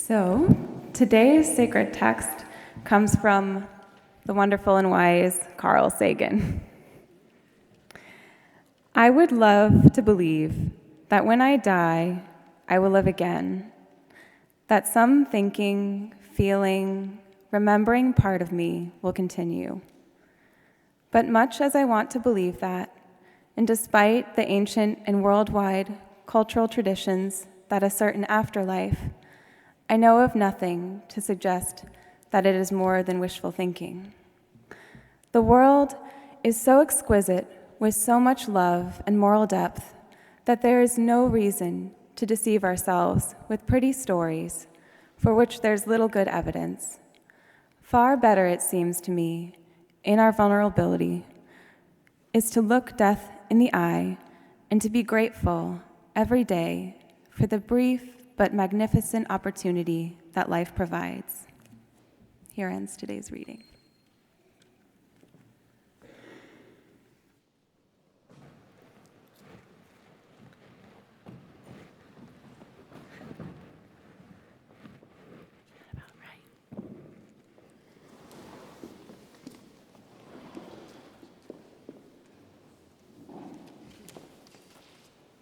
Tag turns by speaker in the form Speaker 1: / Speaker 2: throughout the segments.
Speaker 1: So, today's sacred text comes from the wonderful and wise Carl Sagan. I would love to believe that when I die, I will live again, that some thinking, feeling, remembering part of me will continue. But much as I want to believe that, and despite the ancient and worldwide cultural traditions that assert an afterlife, I know of nothing to suggest that it is more than wishful thinking. The world is so exquisite with so much love and moral depth that there is no reason to deceive ourselves with pretty stories for which there's little good evidence. Far better, it seems to me, in our vulnerability, is to look death in the eye and to be grateful every day for the brief but magnificent opportunity that life provides. Here ends today's reading.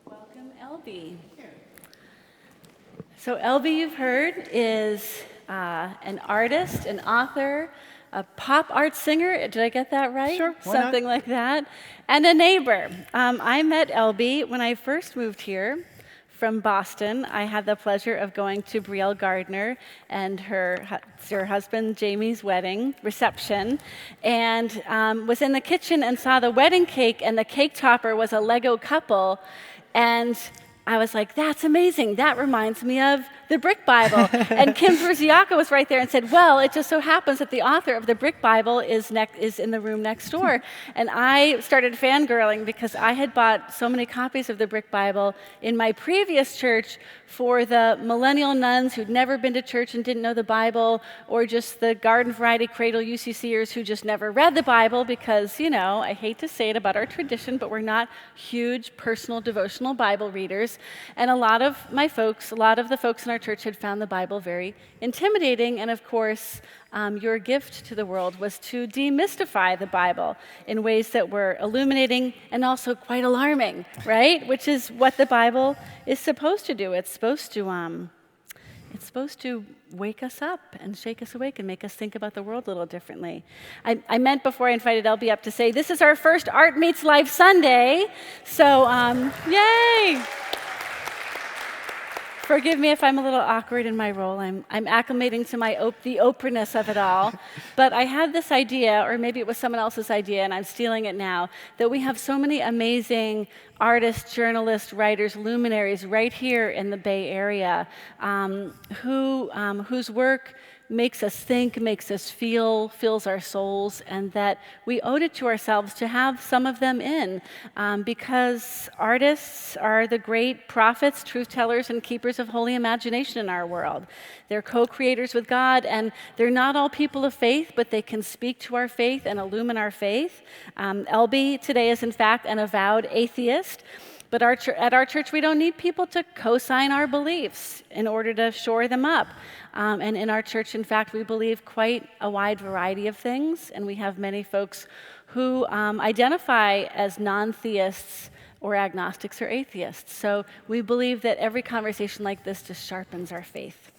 Speaker 2: Welcome, Elbe. So Elbe, you've heard, is an artist, an author, a pop art singer. Did I get that right?
Speaker 3: Sure, why
Speaker 2: Something like that. And a neighbor. I met Elbe when I first moved here from Boston. I had the pleasure of going to Brielle Gardner and her husband Jamie's wedding reception, and was in the kitchen and saw the wedding cake, and the cake topper was a Lego couple. And I was like, that's amazing. That reminds me of the Brick Bible. And Kim Brzeziaka was right there and said, well, it just so happens that the author of the Brick Bible is in the room next door. And I started fangirling because I had bought so many copies of the Brick Bible in my previous church for the millennial nuns who'd never been to church and didn't know the Bible, or just the garden variety cradle UCCers who just never read the Bible because, you know, I hate to say it about our tradition, but we're not huge personal devotional Bible readers. And a lot of the folks in our church had found the Bible very intimidating. And of course, your gift to the world was to demystify the Bible in ways that were illuminating and also quite alarming, right? Which is what the Bible is supposed to do. It's supposed to wake us up and shake us awake and make us think about the world a little differently. I meant before I invited Elbe up to say, this is our first Art Meets Life Sunday. So, yay! Forgive me if I'm a little awkward in my role. I'm acclimating to the Oprah-ness of it all. But I had this idea, or maybe it was someone else's idea, and I'm stealing it now, that we have so many amazing artists, journalists, writers, luminaries right here in the Bay Area whose work makes us think, makes us feel, fills our souls, and that we owed it to ourselves to have some of them in, because artists are the great prophets, truth tellers, and keepers of holy imagination in our world. They're co-creators with God, and they're not all people of faith, but they can speak to our faith and illumine our faith. Elbe today is, in fact, an avowed atheist. But at our church, we don't need people to co-sign our beliefs in order to shore them up. And in our church, in fact, we believe quite a wide variety of things, and we have many folks who identify as non-theists or agnostics or atheists. So we believe that every conversation like this just sharpens our faith.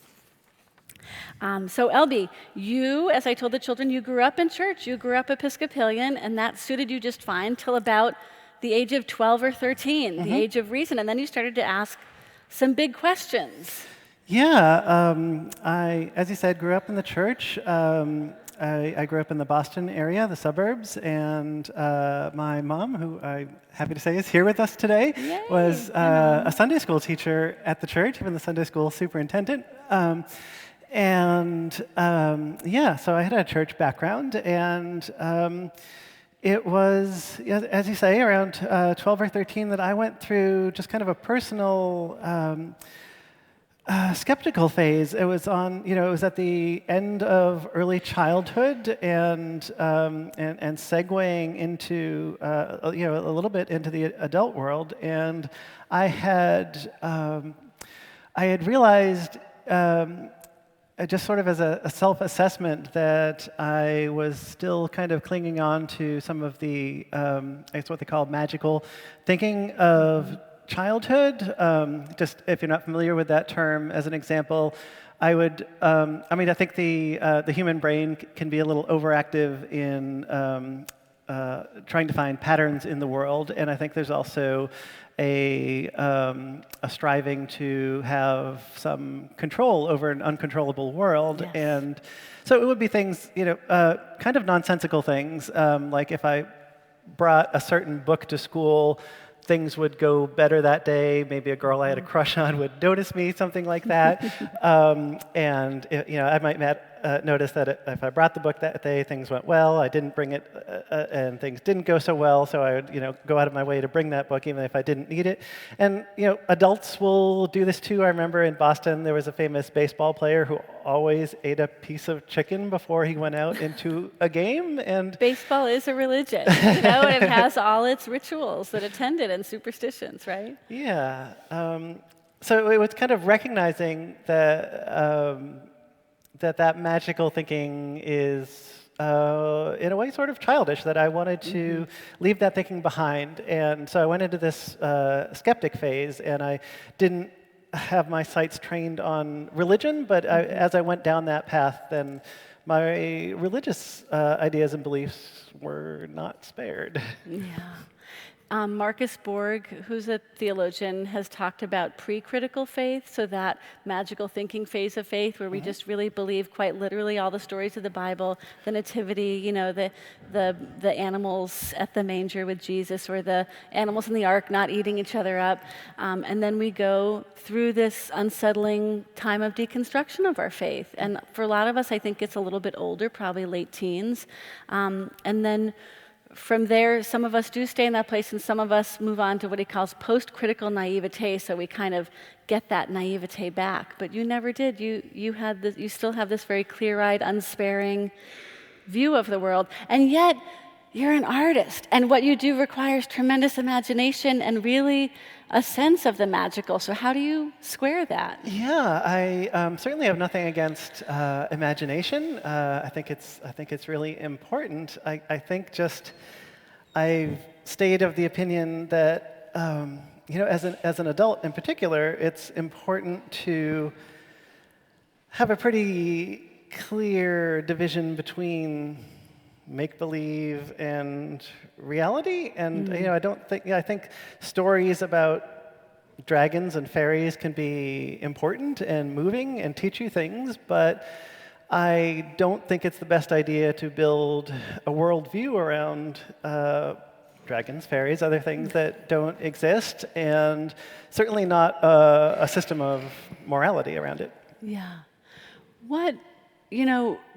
Speaker 2: So Elbe, you, as I told the children, you grew up in church. You grew up Episcopalian, and that suited you just fine till about the age of 12 or 13, the age of reason, and then you started to ask some big questions.
Speaker 3: Yeah, I, as you said, grew up in the church. I grew up in the Boston area, the suburbs, and my mom, who I'm happy to say is here with us today,
Speaker 2: Yay.
Speaker 3: was a Sunday school teacher at the church, even the Sunday school superintendent. So I had a church background, and it was, as you say, around 12 or 13 that I went through just kind of a personal skeptical phase. It was it was at the end of early childhood and segueing into a little bit into the adult world, and I had realized just sort of as a self-assessment that I was still kind of clinging on to some of the, I guess what they call magical thinking of childhood. Just if you're not familiar with that term, as an example, I would, I think the human brain can be a little overactive in trying to find patterns in the world, and I think there's also a striving to have some control over an uncontrollable world.
Speaker 2: Yes.
Speaker 3: And so it would be things, kind of nonsensical things, like if I brought a certain book to school, things would go better that day. Maybe a girl I had a crush on would notice me, something like that. And I might notice that if I brought the book that day, things went well. I didn't bring it, and things didn't go so well. So I would, go out of my way to bring that book, even if I didn't need it. And adults will do this too. I remember in Boston there was a famous baseball player who always ate a piece of chicken before he went out into a game. And
Speaker 2: Baseball is a religion, and it has all its rituals that attend it and superstitions, right?
Speaker 3: yeah, so it was kind of recognizing that. That magical thinking is, in a way, sort of childish, that I wanted to leave that thinking behind. And so I went into this skeptic phase, and I didn't have my sights trained on religion, but as I went down that path, then my religious ideas and beliefs were not spared.
Speaker 2: Yeah. Marcus Borg, who's a theologian, has talked about pre-critical faith, so that magical thinking phase of faith where we just really believe quite literally all the stories of the Bible, the nativity, the animals at the manger with Jesus, or the animals in the ark not eating each other up. And then we go through this unsettling time of deconstruction of our faith. And for a lot of us, I think it's a little bit older, probably late teens. And then from there, some of us do stay in that place, and some of us move on to what he calls post-critical naivete, so we kind of get that naivete back. But you never did. You still have this very clear-eyed, unsparing view of the world, and yet you're an artist, and what you do requires tremendous imagination and really a sense of the magical. So how do you square that?
Speaker 3: Yeah, I certainly have nothing against imagination. I think it's really important. I think just I've stayed of the opinion that as an adult in particular, it's important to have a pretty clear division between make-believe and reality. And I think stories about dragons and fairies can be important and moving and teach you things, but I don't think it's the best idea to build a worldview around dragons, fairies, other things that don't exist, and certainly not a system of morality around it.
Speaker 2: Yeah.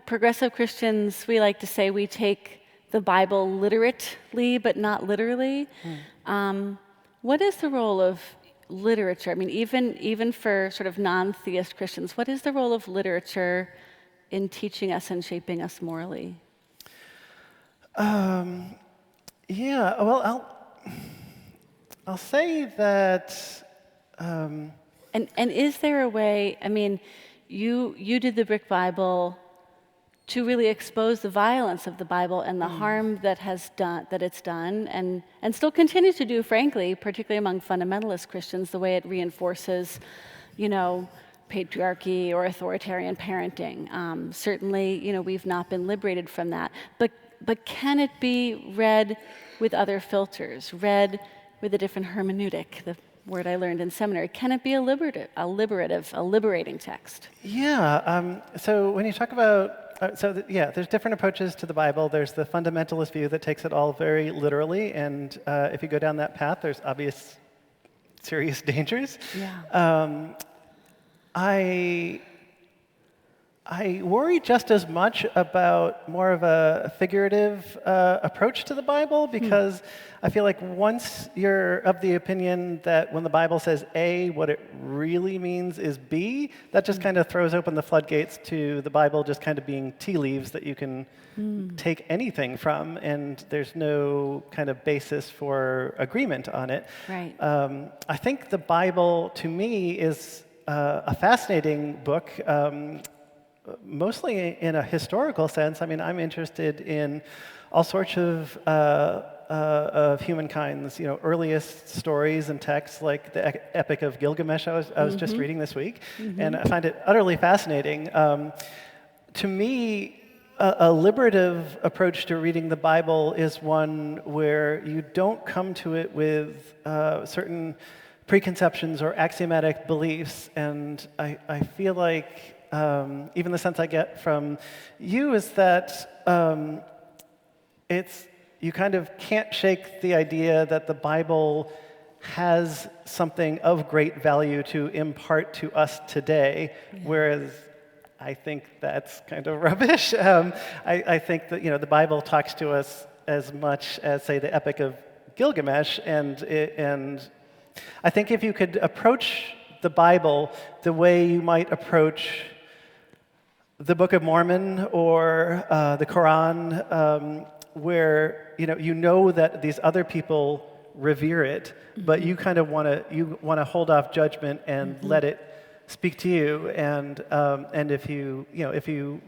Speaker 2: Progressive Christians, we like to say we take the Bible literately, but not literally. What is the role of literature? I mean, even for sort of non-theist Christians, what is the role of literature in teaching us and shaping us morally?
Speaker 3: Yeah, well, I'll say that.
Speaker 2: And is there a way? I mean, you did the Brick Bible to really expose the violence of the Bible and the harm that it's done, and still continues to do, frankly, particularly among fundamentalist Christians, the way it reinforces, patriarchy or authoritarian parenting. Certainly, we've not been liberated from that. But can it be read with other filters, read with a different hermeneutic, the word I learned in seminary? Can it be a liberating text?
Speaker 3: Yeah, so when you talk about there's different approaches to the Bible. There's the fundamentalist view that takes it all very literally, and if you go down that path, there's obvious serious dangers.
Speaker 2: Yeah.
Speaker 3: I worry just as much about more of a figurative approach to the Bible, because I feel like once you're of the opinion that when the Bible says A, what it really means is B, that just kind of throws open the floodgates to the Bible just kind of being tea leaves that you can take anything from, and there's no kind of basis for agreement on it.
Speaker 2: Right.
Speaker 3: I think the Bible, to me, is a fascinating book. mostly in a historical sense. I mean, I'm interested in all sorts of humankind's, earliest stories and texts, like the Epic of Gilgamesh I was just reading this week, and I find it utterly fascinating. To me, a liberative approach to reading the Bible is one where you don't come to it with certain preconceptions or axiomatic beliefs, and I feel like even the sense I get from you is that you kind of can't shake the idea that the Bible has something of great value to impart to us today, whereas I think that's kind of rubbish. I think that the Bible talks to us as much as, say, the Epic of Gilgamesh, and I think if you could approach the Bible the way you might approach the Book of Mormon or the Quran, where you know that these other people revere it, but you kind of want to hold off judgment and let it speak to you. And if you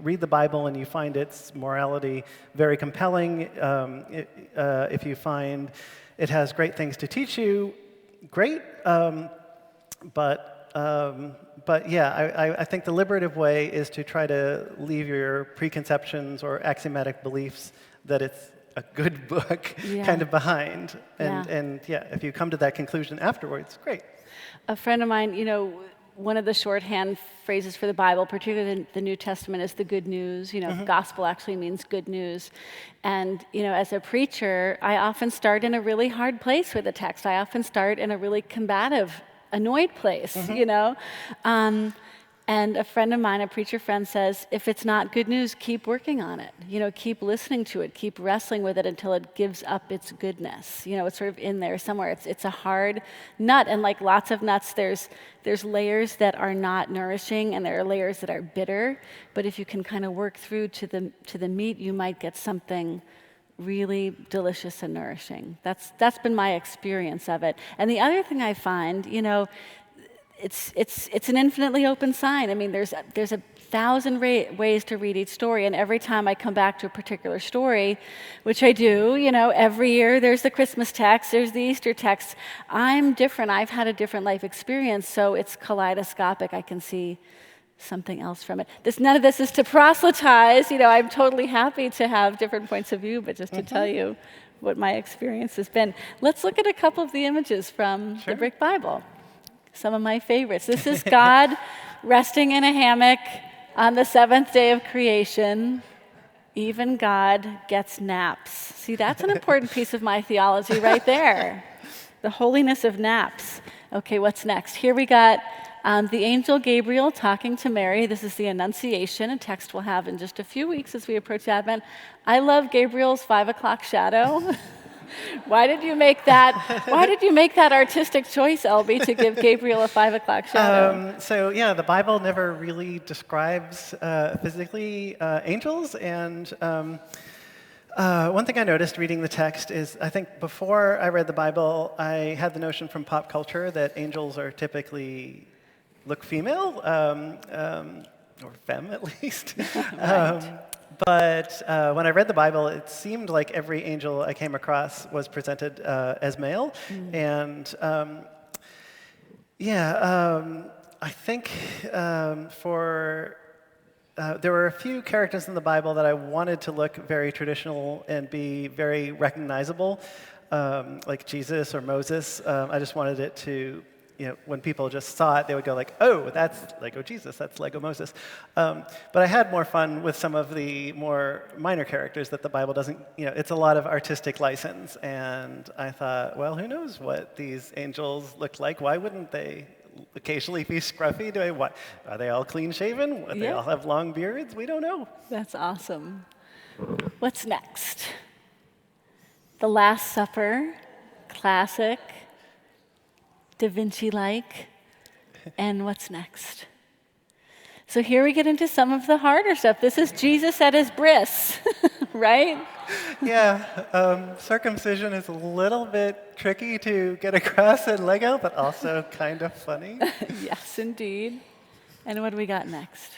Speaker 3: read the Bible and you find its morality very compelling, if you find it has great things to teach you, great. But yeah, I think the liberative way is to try to leave your preconceptions or axiomatic beliefs that it's a good book kind of behind. And if you come to that conclusion afterwards, great.
Speaker 2: A friend of mine, one of the shorthand phrases for the Bible, particularly the New Testament, is the good news. Gospel actually means good news. And, as a preacher, I often start in a really hard place with a text. I often start in a really combative, annoyed place, And a friend of mine, a preacher friend, says, if it's not good news, keep working on it. Keep listening to it, keep wrestling with it until it gives up its goodness. It's sort of in there somewhere. It's a hard nut, and like lots of nuts, there's layers that are not nourishing, and there are layers that are bitter. But if you can kind of work through to the meat, you might get something really delicious and nourishing. That's been my experience of it. And the other thing I find, it's an infinitely open sign. I mean, there's 1,000 ways to read each story, and every time I come back to a particular story, which I do, every year there's the Christmas text, there's the Easter text. I'm different. I've had a different life experience, so it's kaleidoscopic. I can see something else from it. None of this is to proselytize. I'm totally happy to have different points of view, but just to tell you what my experience has been. Let's look at a couple of the images from the Brick Bible. Some of my favorites. This is God resting in a hammock on the seventh day of creation. Even God gets naps. See, that's an important piece of my theology right there. The holiness of naps. Okay, what's next? Here we got the angel Gabriel talking to Mary. This is the Annunciation, a text we'll have in just a few weeks as we approach Advent. I love Gabriel's 5 o'clock shadow. Why did you make that artistic choice, Elbe, to give Gabriel a 5 o'clock shadow?
Speaker 3: The Bible never really describes physically angels, and one thing I noticed reading the text is, I think before I read the Bible, I had the notion from pop culture that angels are typically look female, or femme at least.
Speaker 2: Right.
Speaker 3: But when I read the Bible, it seemed like every angel I came across was presented as male. And I think there were a few characters in the Bible that I wanted to look very traditional and be very recognizable, like Jesus or Moses. I just wanted it to, when people just saw it, they would go like, oh, that's Lego Jesus, that's Lego Moses. But I had more fun with some of the more minor characters that the Bible doesn't, it's a lot of artistic license. And I thought, well, who knows what these angels look like? Why wouldn't they occasionally be scruffy? Are they all clean shaven? Do they all have long beards? We don't know.
Speaker 2: That's awesome. What's next? The Last Supper, classic. Da Vinci-like, and what's next? So here we get into some of the harder stuff. This is Jesus at his bris, right?
Speaker 3: Yeah, circumcision is a little bit tricky to get across in Lego, but also kind of funny.
Speaker 2: Yes, indeed. And what do we got next?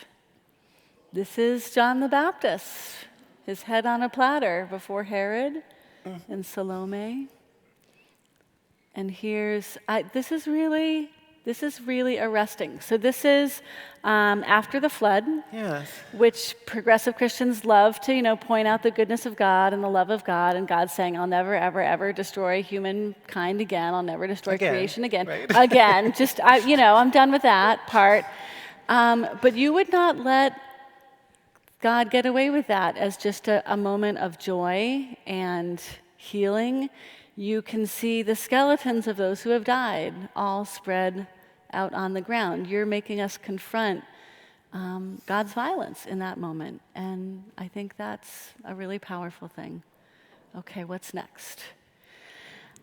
Speaker 2: This is John the Baptist, his head on a platter before Herod and Salome. And this is really arresting. So this is after the flood,
Speaker 3: Yes.
Speaker 2: which progressive Christians love to, point out the goodness of God and the love of God, and God saying, "I'll never, ever, ever destroy humankind again. I'll never destroy creation again."
Speaker 3: Right.
Speaker 2: Again, I'm done with that part. But you would not let God get away with that as just a moment of joy and healing. You can see the skeletons of those who have died all spread out on the ground. You're making us confront God's violence in that moment. And I think that's a really powerful thing. Okay, what's next?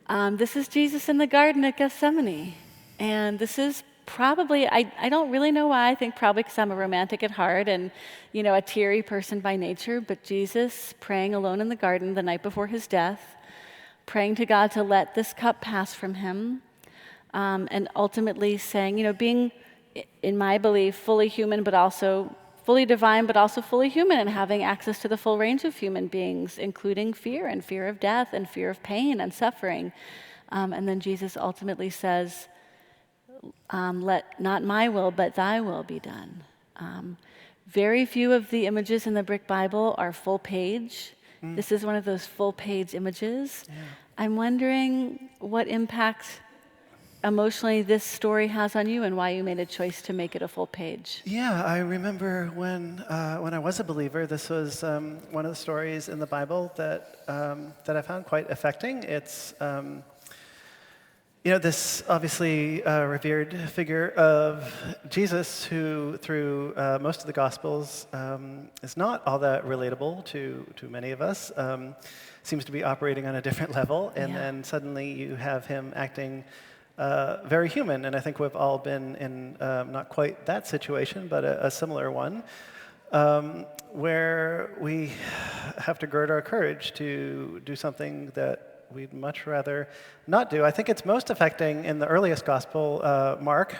Speaker 2: This is Jesus in the Garden at Gethsemane. And this is probably, I don't really know why. I think probably because I'm a romantic at heart and, a teary person by nature. But Jesus praying alone in the garden the night before his death, praying to God to let this cup pass from him, and ultimately saying, being, in my belief, fully human, but also fully divine, but also fully human, and having access to the full range of human beings, including fear and fear of death and fear of pain and suffering. And then Jesus ultimately says, "Let not my will, but thy will be done." Very few of the images in the Brick Bible are full page. This is one of those full-page images. Yeah. I'm wondering what impact emotionally this story has on you and why you made a choice to make it a full page.
Speaker 3: Yeah, I remember when I was a believer, this was one of the stories in the Bible that I found quite affecting. It's this obviously revered figure of Jesus, who through most of the Gospels is not all that relatable to many of us, seems to be operating on a different level, and then suddenly you have him acting very human, and I think we've all been in not quite that situation, but a similar one, where we have to gird our courage to do something that we'd much rather not do. I think it's most affecting in the earliest gospel, Mark.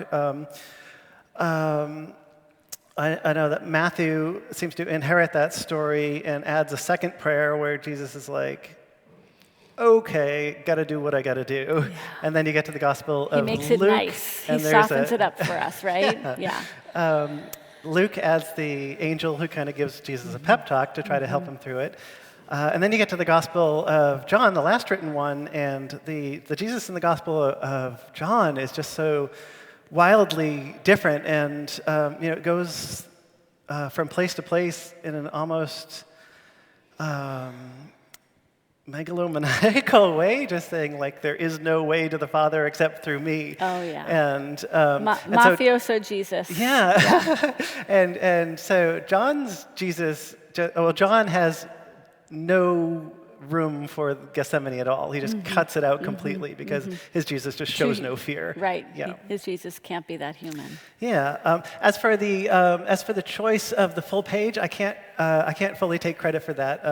Speaker 3: I know that Matthew seems to inherit that story and adds a second prayer where Jesus is like, "Okay, got to do what I got to do." Yeah. And then you get to the Gospel of Luke.
Speaker 2: He makes it nice. He softens it up for us, right? Yeah.
Speaker 3: Luke adds the angel who kind of gives Jesus a pep talk to try to help him through it. And then you get to the Gospel of John, the last written one, and the Jesus in the Gospel of John is just so wildly different, and it goes from place to place in an almost megalomaniacal way, just saying like there is no way to the Father except through me.
Speaker 2: Oh yeah.
Speaker 3: And
Speaker 2: mafioso so, Jesus.
Speaker 3: Yeah. and so John's Jesus. John has no room for Gethsemane at all. He just cuts it out completely because his Jesus just shows no fear.
Speaker 2: Right. Yeah. His Jesus can't be that human.
Speaker 3: Yeah. As for the choice of the full page, I can't fully take credit for that.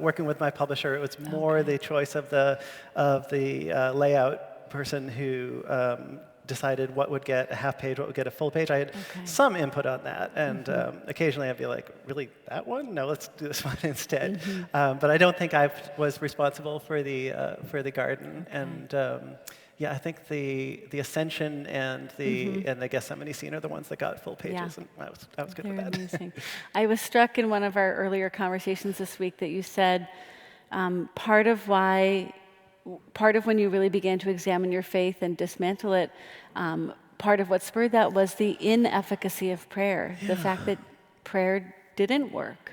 Speaker 3: Working with my publisher, it was more the choice of the layout person who decided what would get a half page, what would get a full page. I had some input on that, and occasionally I'd be like, really, that one? No, let's do this one instead. But I don't think I was responsible for the garden, and I think the Ascension and the Gethsemane scene are the ones that got full pages, and I was good with that.
Speaker 2: Amazing. I was struck in one of our earlier conversations this week that you said part of when you really began to examine your faith and dismantle it, part of what spurred that was the inefficacy of prayer, the fact that prayer didn't work,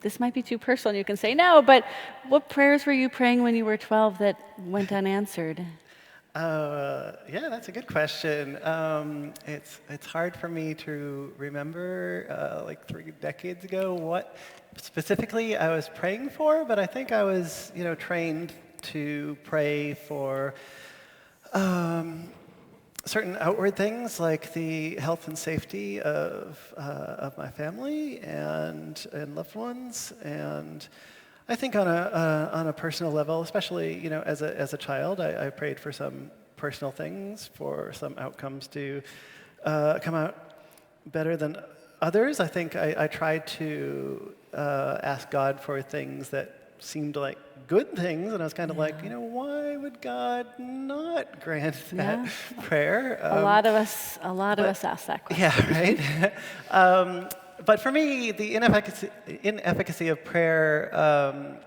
Speaker 2: This might be too personal, and you can say no, but what prayers were you praying when you were 12 that went unanswered?
Speaker 3: That's a good question. It's hard for me to remember, like 3 decades ago, what specifically I was praying for, but I think I was, trained to pray for certain outward things, like the health and safety of my family and loved ones, and I think on a personal level, especially as a child, I prayed for some personal things, for some outcomes to come out better than others. I think I tried to ask God for things that seemed like good things, and I was kind of like, why would God not grant that prayer?
Speaker 2: A lot of us ask that question.
Speaker 3: Yeah, right. But for me, the inefficacy of prayer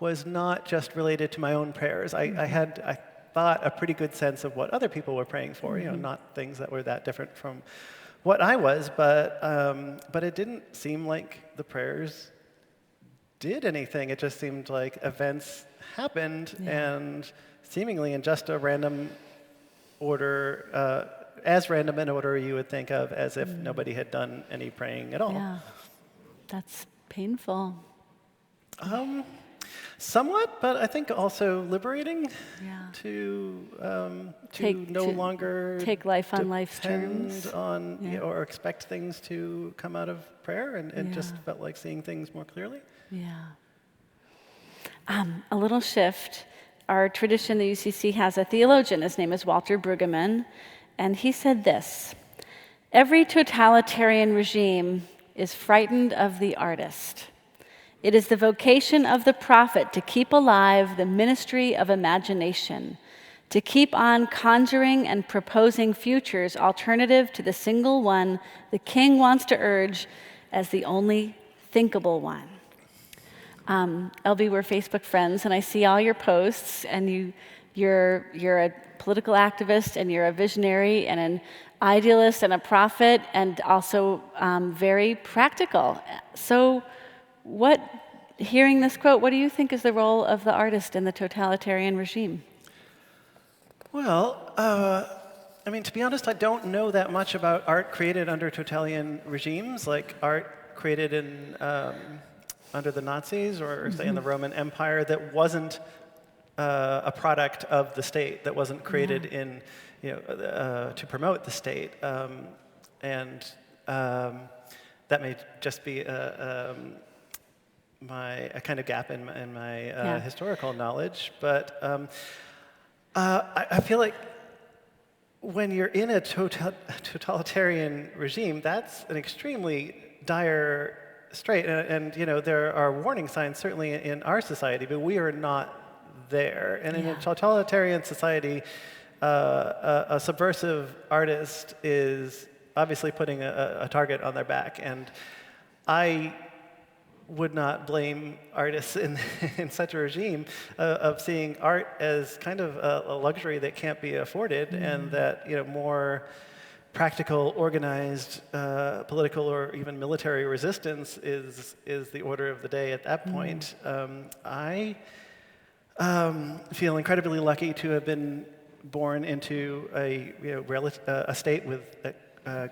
Speaker 3: was not just related to my own prayers. I thought a pretty good sense of what other people were praying for. Not things that were that different from what I was, but it didn't seem like the prayers did anything. It just seemed like events happened, and seemingly in just a random order, as random an order you would think of as if nobody had done any praying at all.
Speaker 2: Yeah, that's painful.
Speaker 3: Somewhat, but I think also liberating to no longer
Speaker 2: take life on life's terms,
Speaker 3: or expect things to come out of prayer, and just felt like seeing things more clearly.
Speaker 2: Yeah. A little shift. Our tradition, the UCC, has a theologian. His name is Walter Brueggemann, and he said this: "Every totalitarian regime is frightened of the artist. It is the vocation of the prophet to keep alive the ministry of imagination, to keep on conjuring and proposing futures alternative to the single one the king wants to urge as the only thinkable one." Elbe, we're Facebook friends, and I see all your posts, and you're a political activist, and you're a visionary, and an idealist, and a prophet, and also very practical. So hearing this quote, what do you think is the role of the artist in the totalitarian regime?
Speaker 3: Well, to be honest, I don't know that much about art created under totalitarian regimes, like art created in under the Nazis or say in the Roman Empire that wasn't a product of the state, that wasn't created in to promote the state, and that may just be a kind of gap in my historical knowledge, but I feel like when you're in a totalitarian regime, that's an extremely dire strait, and there are warning signs certainly in our society, but we are not there. And in a totalitarian society, a subversive artist is obviously putting a target on their back, and I would not blame artists in such a regime of seeing art as kind of a luxury that can't be afforded, and that more practical, organized, political or even military resistance is the order of the day at that point. I feel incredibly lucky to have been born into a state that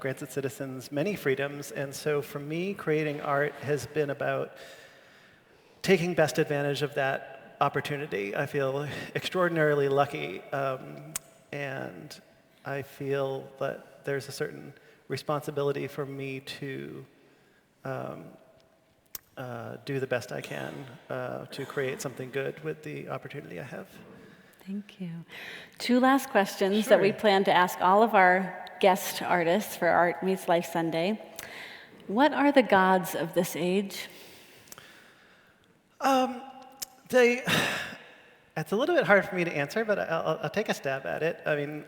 Speaker 3: grants its citizens many freedoms, and so for me, creating art has been about taking best advantage of that opportunity. I feel extraordinarily lucky, and I feel that there's a certain responsibility for me to do the best I can to create something good with the opportunity I have.
Speaker 2: Thank you. Two last questions that we plan to ask all of our guest artists for Art Meets Life Sunday. What are the gods of this age?
Speaker 3: It's a little bit hard for me to answer, but I'll take a stab at it.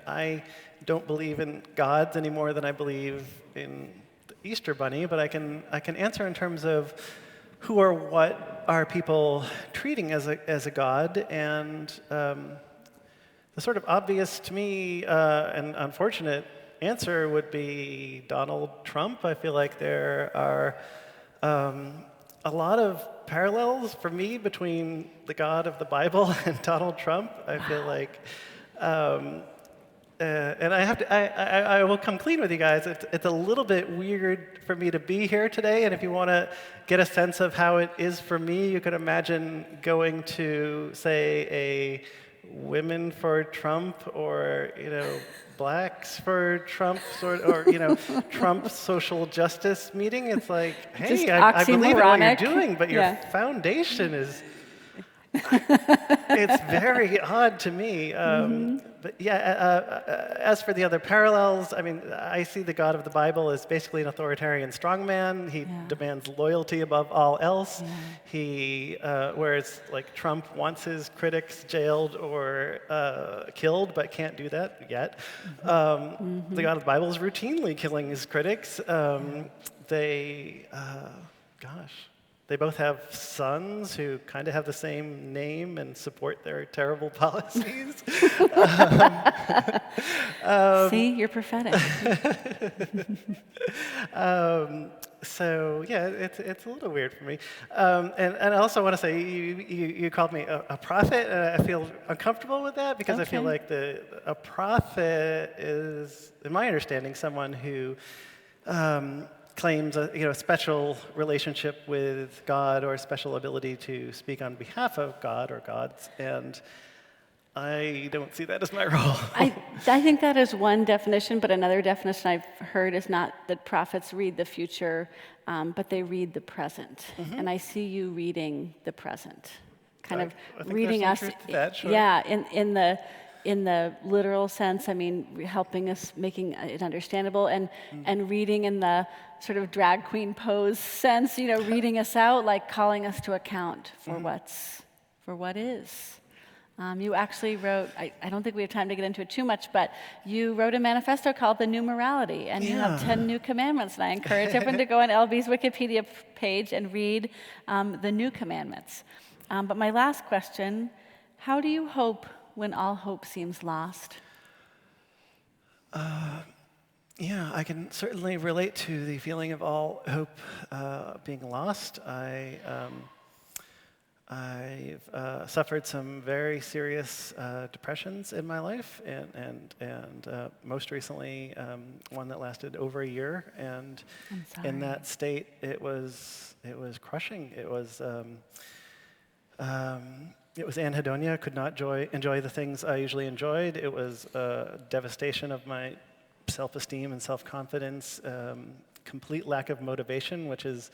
Speaker 3: I don't believe in gods any more than I believe in the Easter Bunny, but I can answer in terms of who or what are people treating as a god, and the sort of obvious to me and unfortunate answer would be Donald Trump. I feel like there are a lot of parallels for me between the God of the Bible and Donald Trump. I feel like, and I will come clean with you guys. It's a little bit weird for me to be here today, and if you want to get a sense of how it is for me, you could imagine going to, say, a Women for Trump, or Blacks for Trump, or Trump social justice meeting. It's like, hey, I believe in what you're doing, but your foundation is It's very odd to me. But yeah, as for the other parallels, I mean, I see the God of the Bible as basically an authoritarian strongman. He demands loyalty above all else. He, whereas like Trump wants his critics jailed or killed, but can't do that yet. The God of the Bible is routinely killing his critics. They both have sons who kind of have the same name and support their terrible policies.
Speaker 2: See, you're prophetic.
Speaker 3: So yeah, it's a little weird for me. And I also want to say, you called me a prophet, and I feel uncomfortable with that because I feel like a prophet is, in my understanding, someone who claims a special relationship with God or a special ability to speak on behalf of God or gods, and I don't see that as my role.
Speaker 2: I think that is one definition, but another definition I've heard is not that prophets read the future, but they read the present. And I see you reading the present, kind of
Speaker 3: I think
Speaker 2: reading
Speaker 3: there's
Speaker 2: us.
Speaker 3: some truth to that, sure.
Speaker 2: Yeah, in the literal sense, I mean, helping us, making it understandable, and reading in the sort of drag queen pose sense, reading us out, like calling us to account for what is. You actually wrote, I don't think we have time to get into it too much, but you wrote a manifesto called The New Morality, and you have 10 new commandments, and I encourage everyone to go on LB's Wikipedia page and read the new commandments. But my last question, how do you hope when all hope seems lost?
Speaker 3: Yeah, I can certainly relate to the feeling of all hope being lost. I've suffered some very serious depressions in my life, and most recently one that lasted over a year. And in that state, it was crushing. It was anhedonia. Could not enjoy the things I usually enjoyed. It was devastation of my self-esteem and self-confidence, complete lack of motivation, which is,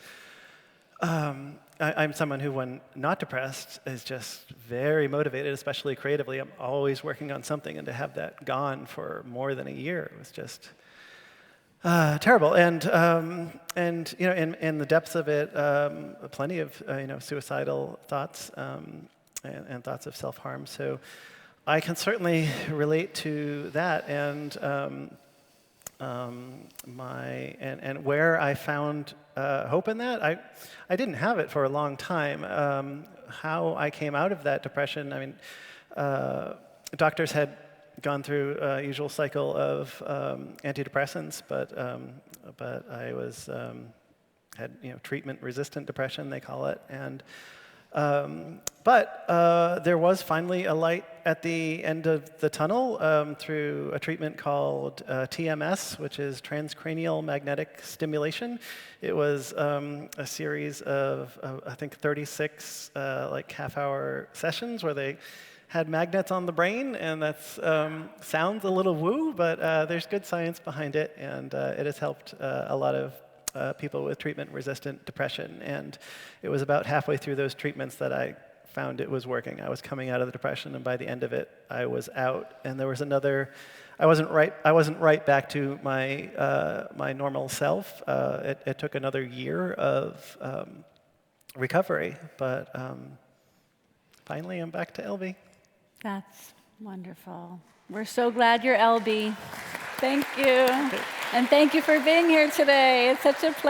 Speaker 3: I'm someone who, when not depressed, is just very motivated, especially creatively. I'm always working on something, and to have that gone for more than a year was just terrible. And in the depths of it, plenty of suicidal thoughts and thoughts of self-harm. So I can certainly relate to that, and where I found hope in that, I didn't have it for a long time. How I came out of that depression, I mean, doctors had gone through a usual cycle of antidepressants, but I had treatment-resistant depression, they call it, and but there was finally a light at the end of the tunnel through a treatment called TMS, which is Transcranial Magnetic Stimulation. It was a series of, I think, 36 half-hour sessions where they had magnets on the brain, and that sounds a little woo, but there's good science behind it, and it has helped a lot of people with treatment-resistant depression. And it was about halfway through those treatments that I found it was working. I was coming out of the depression, and by the end of it, I was out. And there was another. I wasn't right back to my my normal self. It took another year of recovery, but finally, I'm back to Elbe.
Speaker 2: That's wonderful. We're so glad you're Elbe. Thank you. And thank you for being here today. It's such a pleasure.